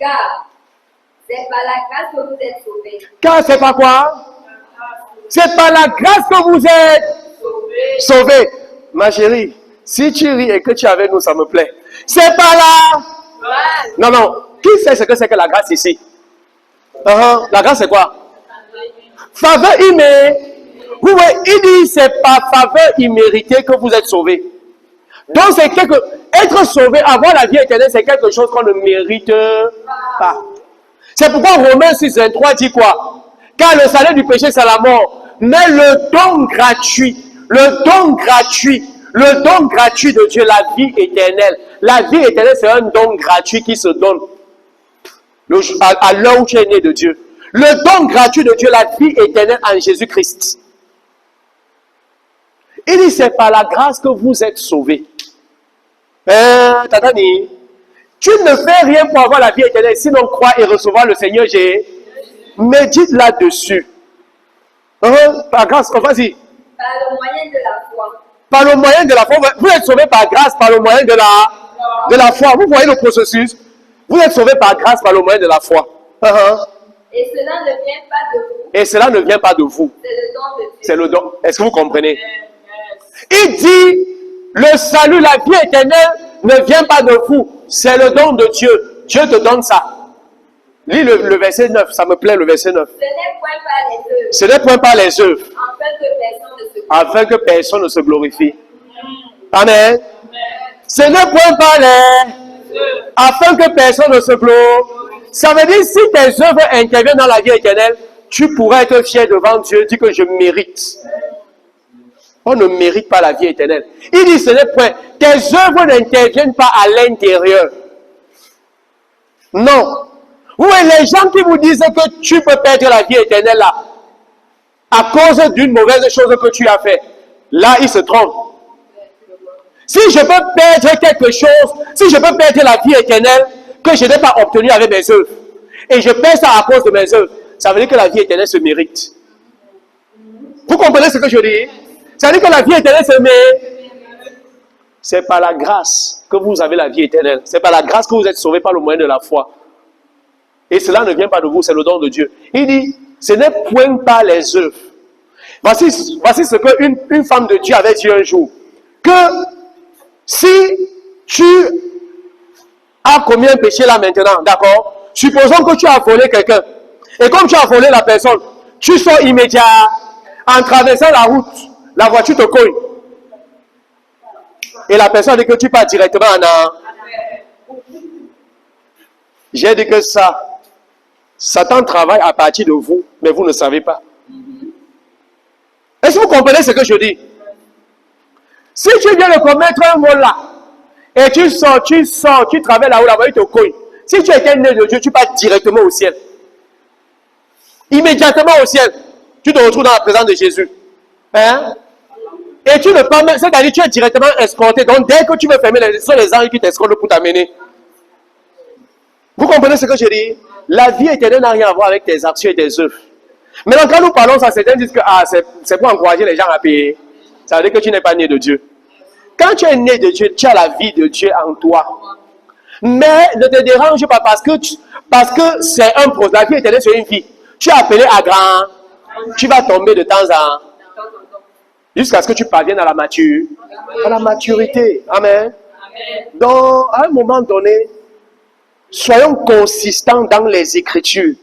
Car c'est par la grâce que vous êtes sauvés. Car c'est pas quoi? C'est par la grâce que vous êtes sauvés. Ma chérie, si tu ris et que tu es avec nous, ça me plaît. C'est par là. Non, non. Qui sait ce que c'est que la grâce ici? La grâce c'est quoi? Faveur imméritée. Vous voyez, il dit c'est par faveur imméritée que vous êtes sauvés. Donc c'est être sauvé, avoir la vie éternelle, c'est quelque chose qu'on ne mérite pas. C'est pourquoi Romains 6, 23 dit quoi? Car le salaire du péché c'est la mort. Mais le don gratuit de Dieu, la vie éternelle. La vie éternelle, c'est un don gratuit qui se donne à l'heure où tu es né de Dieu. Le don gratuit de Dieu, la vie éternelle en Jésus-Christ. Il dit, c'est par la grâce que vous êtes sauvés. Tatani, tu ne fais rien pour avoir la vie éternelle, sinon croire et recevoir le Seigneur Jésus. Médite là-dessus. Par grâce, vas-y. Par le moyen de la foi. Par le moyen de la foi. Vous êtes sauvés par grâce, par le moyen de la foi. Vous voyez le processus? Vous êtes sauvés par grâce, par le moyen de la foi. Et cela ne vient pas de vous. Et cela ne vient pas de vous. C'est le don de Dieu. C'est le don. Est-ce que vous comprenez? Il dit, le salut, la vie éternelle ne vient pas de vous. C'est le don de Dieu. Dieu te donne ça. Lis le verset 9, ça me plaît le verset 9. Ce n'est point par les œuvs. Ce n'est point par les œuvres. Afin que personne ne se glorifie. Amen. Ce n'est point par les afin que personne ne se glorifie. Ça veut dire si tes œuvres interviennent dans la vie éternelle, tu pourrais être fier devant Dieu, dire que je mérite. On ne mérite pas la vie éternelle. Il dit ce n'est point. Tes œuvres n'interviennent pas à l'intérieur. Non. Oui, les gens qui vous disent que tu peux perdre la vie éternelle là, à cause d'une mauvaise chose que tu as fait, là, ils se trompent. Si je peux perdre quelque chose, si je peux perdre la vie éternelle que je n'ai pas obtenue avec mes œuvres, et je perds ça à cause de mes œuvres, ça veut dire que la vie éternelle se mérite. Vous comprenez ce que je dis? Ça veut dire que la vie éternelle se mérite. C'est par la grâce que vous avez la vie éternelle. C'est par la grâce que vous êtes sauvés par le moyen de la foi. Et cela ne vient pas de vous, c'est le don de Dieu. Il dit, ce n'est point par les œuvres. Voici ce qu'une femme de Dieu avait dit un jour. Que si tu as commis un péché là maintenant, d'accord? Supposons que tu as volé quelqu'un. Et comme tu as volé la personne, tu sors immédiatement en traversant la route. La voiture te cogne. Et la personne dit que tu pars directement en... J'ai dit que Satan travaille à partir de vous, mais vous ne savez pas. Est-ce que vous comprenez ce que je dis? Si tu viens de commettre un vol là, et tu sors, tu traverses là où la voiture te cogne. Si tu étais né de Dieu, tu pars directement au ciel. Immédiatement au ciel, tu te retrouves dans la présence de Jésus. Hein? Et tu ne peux même, c'est-à-dire tu es directement escorté. Donc dès que tu veux fermer les yeux, ce sont les anges qui t'escortent pour t'amener. Vous comprenez ce que je dis? La vie éternelle n'a rien à voir avec tes actions et tes œuvres. Maintenant, quand nous parlons ça, certains disent que c'est pour encourager les gens à payer. Ça veut dire que tu n'es pas né de Dieu. Quand tu es né de Dieu, tu as la vie de Dieu en toi. Mais ne te dérange pas parce que c'est un processus. La vie éternelle, c'est une vie. Tu es appelé à grand. Tu vas tomber de temps en temps. Jusqu'à ce que tu parviennes à la maturité. Amen. Donc, à un moment donné, soyons consistants dans les Écritures.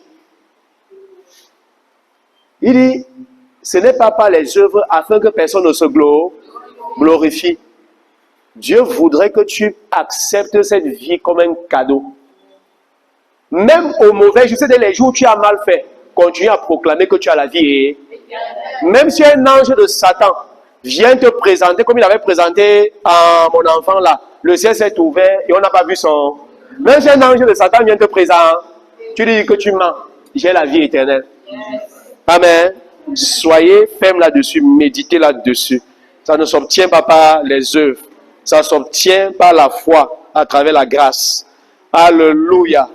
Il dit, ce n'est pas par les œuvres afin que personne ne se glorifie. Dieu voudrait que tu acceptes cette vie comme un cadeau. Même au mauvais, je sais, les jours où tu as mal fait, continue à proclamer que tu as la vie. Même si un ange de Satan vient te présenter, comme il avait présenté à mon enfant là, le ciel s'est ouvert et on n'a pas vu son... Même si un ange de Satan vient te présenter, tu lui dis que tu mens, j'ai la vie éternelle. Amen. Soyez ferme là-dessus, méditez là-dessus. Ça ne s'obtient pas par les œuvres, ça s'obtient par la foi à travers la grâce. Alléluia.